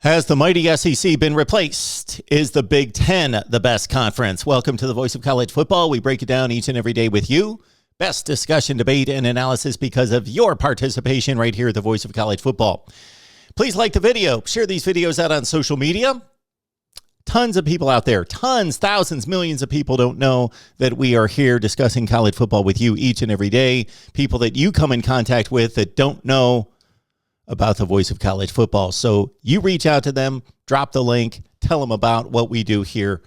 Has the mighty SEC been replaced? Is the Big Ten the best conference? Welcome to the Voice of College Football. We break it down each and every day with you. Best discussion, debate, and analysis because of your participation right here at the Voice of College Football. Please like the video. Share these videos out on social media. Tons of people out there, thousands, millions of people don't know that we are here discussing college football with you each and every day. People that you come in contact with that don't know about the Voice of College Football. So you reach out to them, drop the link, tell them about what we do here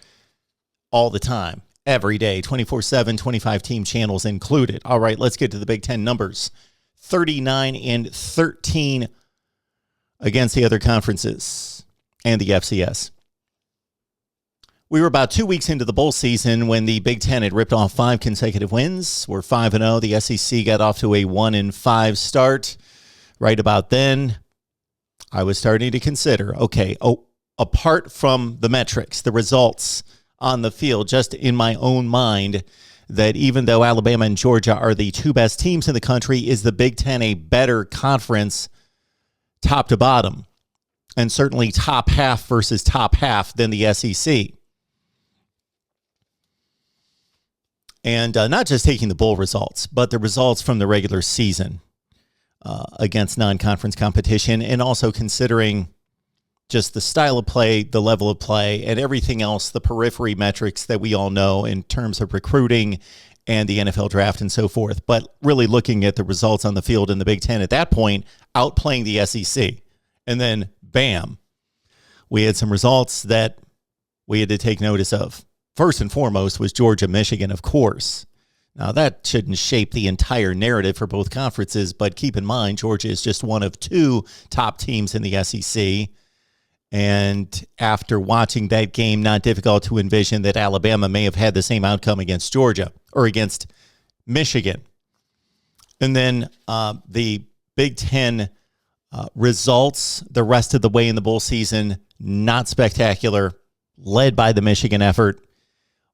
all the time, every day, 24/7, 25 team channels included. All right, let's get to the Big Ten numbers. 39-13 against the other conferences and the FCS. We were about 2 weeks into the bowl season when the Big Ten had ripped off 5 consecutive wins. We're 5-0. The SEC got off to a 1-5 start. Right about then, I was starting to consider, apart from the metrics, the results on the field, just in my own mind, that even though Alabama and Georgia are the two best teams in the country, is the Big Ten a better conference top to bottom? And certainly top half versus top half than the SEC. And not just taking the bowl results, but the results from the regular season against non-conference competition, and also considering just the style of play, the level of play, and everything else, the periphery metrics that we all know in terms of recruiting and the NFL draft and so forth. But really looking at the results on the field in the Big Ten at that point, outplaying the SEC. And then, bam, we had some results that we had to take notice of. First and foremost was Georgia, Michigan, of course. Now, that shouldn't shape the entire narrative for both conferences, but keep in mind, Georgia is just one of 2 top teams in the SEC. And after watching that game, not difficult to envision that Alabama may have had the same outcome against Georgia or against Michigan. And then the Big Ten results the rest of the way in the bowl season, not spectacular, led by the Michigan effort.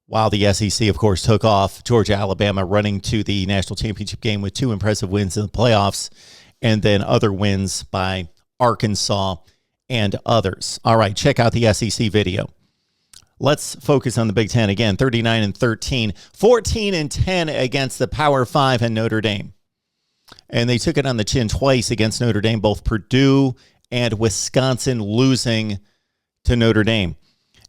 While the SEC, of course, took off, Georgia, Alabama running to the national championship game with 2 impressive wins in the playoffs, and then other wins by Arkansas and others. All right, check out the SEC video. Let's focus on the Big Ten again. 39-13, 14-10 against the Power 5 and Notre Dame. And they took it on the chin twice against Notre Dame, both Purdue and Wisconsin losing to Notre Dame.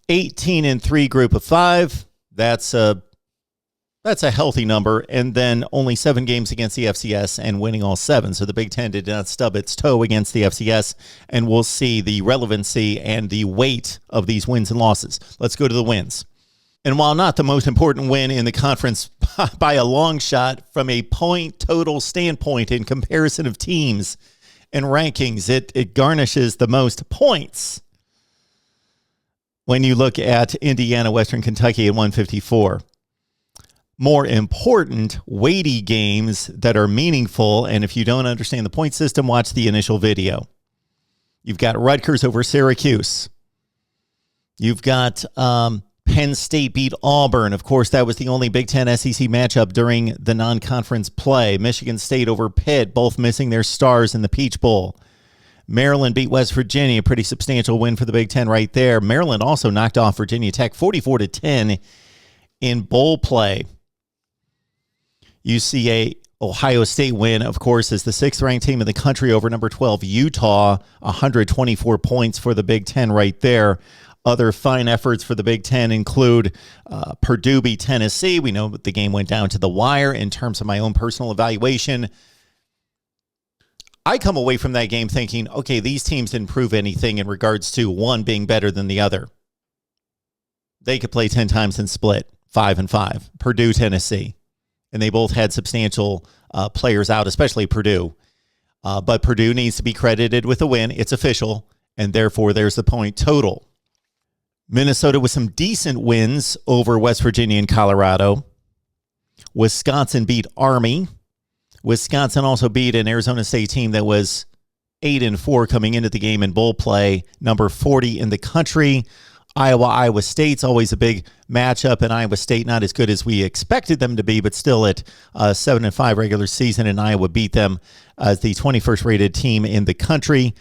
18-3 group of 5. That's a healthy number, and then only 7 games against the FCS and winning all 7. So the Big Ten did not stub its toe against the FCS, and we'll see the relevancy and the weight of these wins and losses. Let's go to the wins. And while not the most important win in the conference by a long shot from a point total standpoint in comparison of teams and rankings, it garnishes the most points when you look at Indiana, Western Kentucky at 154. More important, weighty games that are meaningful, and if you don't understand the point system, watch the initial video. You've got Rutgers over Syracuse. You've got Penn State beat Auburn. Of course, that was the only Big Ten SEC matchup during the non-conference play. Michigan State over Pitt, both missing their stars in the Peach Bowl. Maryland beat West Virginia, a pretty substantial win for the Big Ten right there. Maryland also knocked off Virginia Tech 44-10 in bowl play. UCA Ohio State win, of course, is the 6th-ranked team in the country over number 12 Utah, 124 points for the Big Ten right there. Other fine efforts for the Big Ten include Purdue beat Tennessee. We know the game went down to the wire. In terms of my own personal evaluation, I come away from that game thinking, okay, these teams didn't prove anything in regards to one being better than the other. They could play 10 times and split 5-5. Purdue, Tennessee. And they both had substantial players out, especially Purdue. But Purdue needs to be credited with a win. It's official, and therefore there's the point total. Minnesota with some decent wins over West Virginia and Colorado. Wisconsin beat Army. Wisconsin also beat an Arizona State team that was 8-4 coming into the game in bowl play, number 40 in the country. Iowa State's always a big matchup, and Iowa State not as good as we expected them to be, but still at 7-5 regular season, and Iowa beat them as the 21st rated team in the country.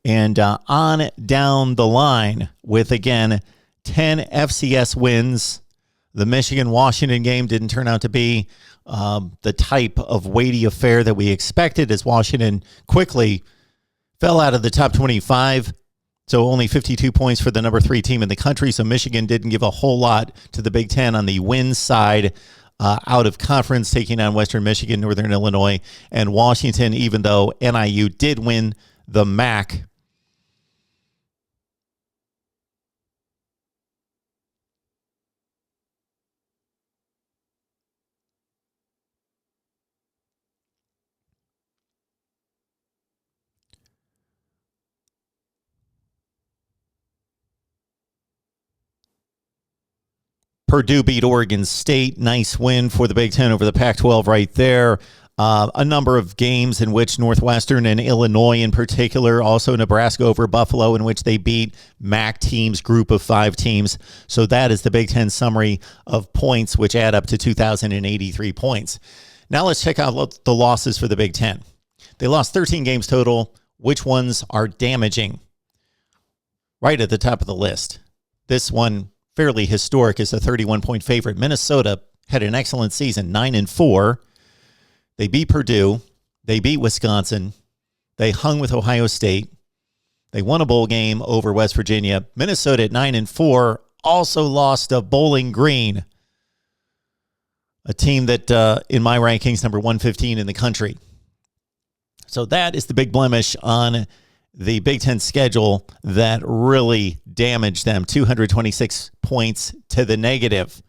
And on down the line with, again, 10 FCS wins. The Michigan-Washington game didn't turn out to be the type of weighty affair that we expected, as Washington quickly fell out of the top 25. So only 52 points for the number 3 team in the country. So Michigan didn't give a whole lot to the Big Ten on the win side out of conference, taking on Western Michigan, Northern Illinois, and Washington, even though NIU did win the MAC. Purdue beat Oregon State. Nice win for the Big Ten over the Pac-12 right there. A number of games in which Northwestern and Illinois in particular, also Nebraska over Buffalo, in which they beat MAC teams, group of 5 teams. So that is the Big Ten summary of points, which add up to 2,083 points. Now let's check out the losses for the Big Ten. They lost 13 games total. Which ones are damaging? Right at the top of the list. This one, fairly historic, is a 31-point favorite. Minnesota had an excellent season, 9-4. They beat Purdue. They beat Wisconsin. They hung with Ohio State. They won a bowl game over West Virginia. Minnesota at 9-4 also lost to Bowling Green, a team that, in my rankings, number 115 in the country. So that is the big blemish on the Big Ten schedule that really damaged them. 226 points to the negative.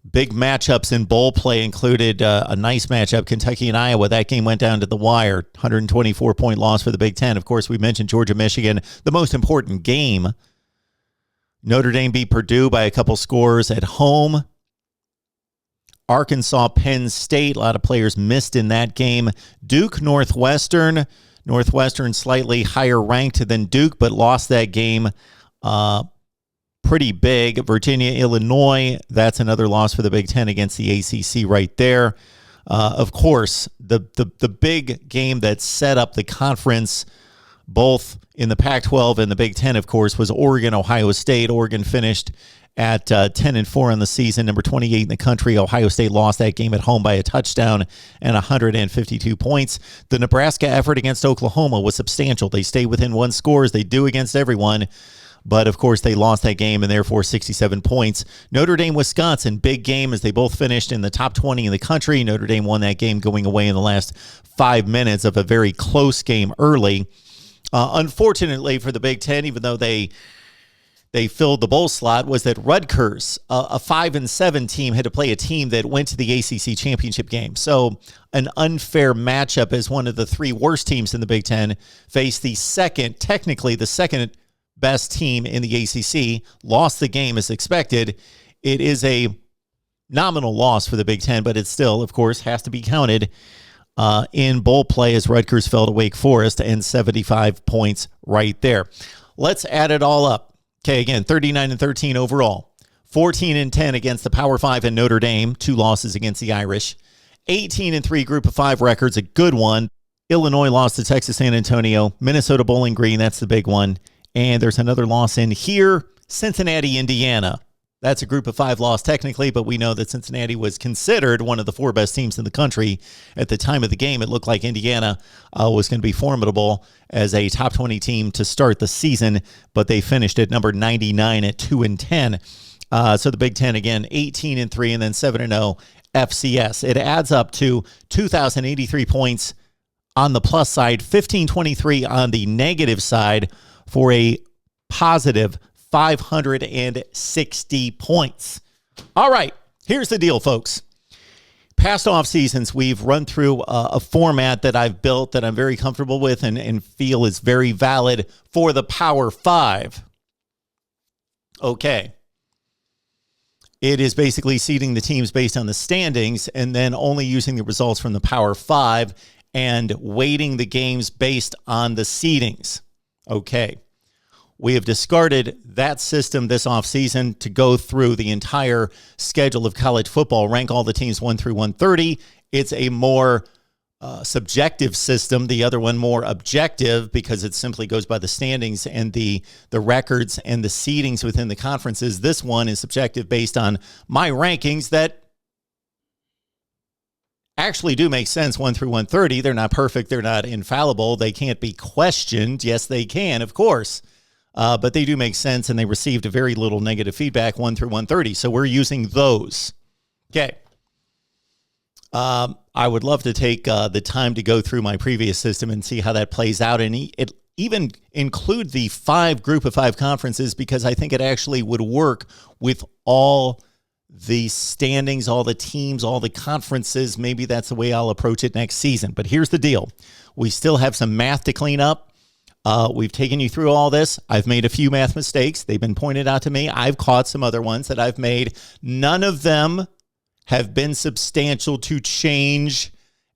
Big matchups in bowl play included a nice matchup, Kentucky and Iowa. That game went down to the wire. 124-point loss for the Big Ten. Of course, we mentioned Georgia-Michigan, the most important game. Notre Dame beat Purdue by a couple scores at home. Arkansas-Penn State, a lot of players missed in that game. Duke-Northwestern. Northwestern slightly higher ranked than Duke, but lost that game pretty big. Virginia-Illinois, that's another loss for the Big Ten against the ACC right there. Of course, the big game that set up the conference, both in the Pac-12 and the Big Ten, of course, was Oregon-Ohio State. Oregon finished at 10-4 on the season, number 28 in the country. Ohio State lost that game at home by a touchdown and 152 points. The Nebraska effort against Oklahoma was substantial. They stayed within 1 score, as they do against everyone. But, of course, they lost that game and therefore 67 points. Notre Dame-Wisconsin, big game as they both finished in the top 20 in the country. Notre Dame won that game going away in the last 5 minutes of a very close game early. Unfortunately for the Big Ten, even though they filled the bowl slot, was that Rutgers, a 5-7 team, had to play a team that went to the ACC championship game. So an unfair matchup, as one of the 3 worst teams in the Big Ten faced technically the second best team in the ACC, lost the game as expected. It is a nominal loss for the Big Ten, but it still, of course, has to be counted in bowl play, as Rutgers fell to Wake Forest, and 75 points right there. Let's add it all up. Okay, again, 39-13 overall. 14-10 against the Power 5 and Notre Dame, 2 losses against the Irish. 18-3 group of 5 records, a good one. Illinois lost to Texas San Antonio. Minnesota Bowling Green, that's the big one. And there's another loss in here, Cincinnati, Indiana. That's a group of 5 loss technically, but we know that Cincinnati was considered one of the 4 best teams in the country. At the time of the game, it looked like Indiana was going to be formidable as a top 20 team to start the season, but they finished at number 99 at 2-10. So the Big Ten, again, 18-3 and then 7-0 FCS. It adds up to 2,083 points on the plus side, 1,523 on the negative side, for a positive 560 points. All right, here's the deal, folks. Past off seasons, we've run through a format that I've built that I'm very comfortable with and feel is very valid for the Power 5. Okay. It is basically seeding the teams based on the standings and then only using the results from the Power 5 and weighting the games based on the seedings. Okay. We have discarded that system this offseason to go through the entire schedule of college football, rank all the teams 1 through 130. It's a more subjective system, the other one more objective because it simply goes by the standings and the records and the seedings within the conferences. This one is subjective based on my rankings that actually do make sense 1 through 130. They're not perfect. They're not infallible. They can't be questioned. Yes, they can, of course. But they do make sense, and they received very little negative feedback 1 through 130. So we're using those. Okay. I would love to take the time to go through my previous system and see how that plays out, and even include the group of five conferences, because I think it actually would work with all the standings, all the teams, all the conferences. Maybe that's the way I'll approach it next season. But here's the deal. We still have some math to clean up. We've taken you through all this. I've made a few math mistakes. They've been pointed out to me. I've caught some other ones that I've made. None of them have been substantial to change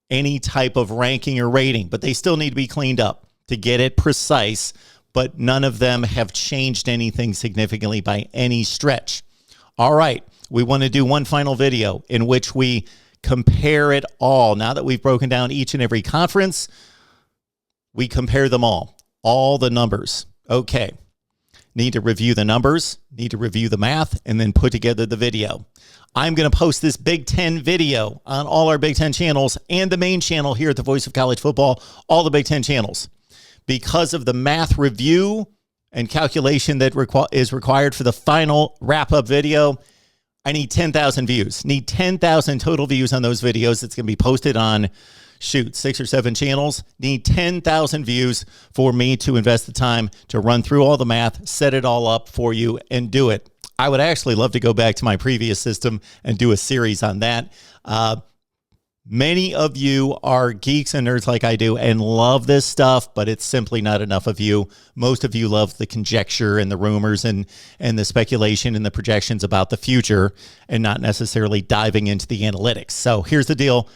any type of ranking or rating, but they still need to be cleaned up to get it precise, but none of them have changed anything significantly by any stretch. All right, we want to do one final video in which we compare it all. Now that we've broken down each and every conference, we compare them all the numbers. Okay, need to review the numbers, need to review the math, and then put together the video. I'm going to post this Big Ten video on all our Big Ten channels and the main channel here at the Voice of College Football, all the Big Ten channels. Because of the math review and calculation that is required for the final wrap-up video, I need 10,000 views. Need 10,000 total views on those videos. It's going to be posted on, 6 or 7 channels. Need 10,000 views for me to invest the time to run through all the math, set it all up for you, and do it. I would actually love to go back to my previous system and do a series on that. Many of you are geeks and nerds like I do and love this stuff, but it's simply not enough of you. Most of you love the conjecture and the rumors and the speculation and the projections about the future and not necessarily diving into the analytics. So here's the deal.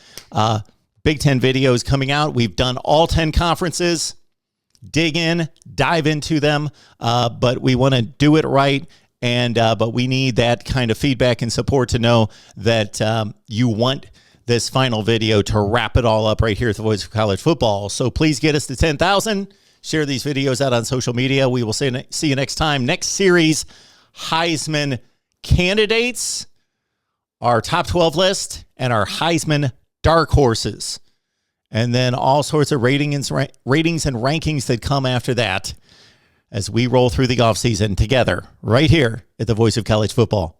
Big Ten videos coming out. We've done all 10 conferences. Dig in, dive into them, but we want to do it right. But we need that kind of feedback and support to know that you want this final video to wrap it all up right here at the Voice of College Football. So please get us to 10,000. Share these videos out on social media. We will see you next time. Next series, Heisman candidates, our top 12 list, and our Heisman dark horses. And then all sorts of ratings and rankings that come after that, as we roll through the offseason together right here at the Voice of College Football.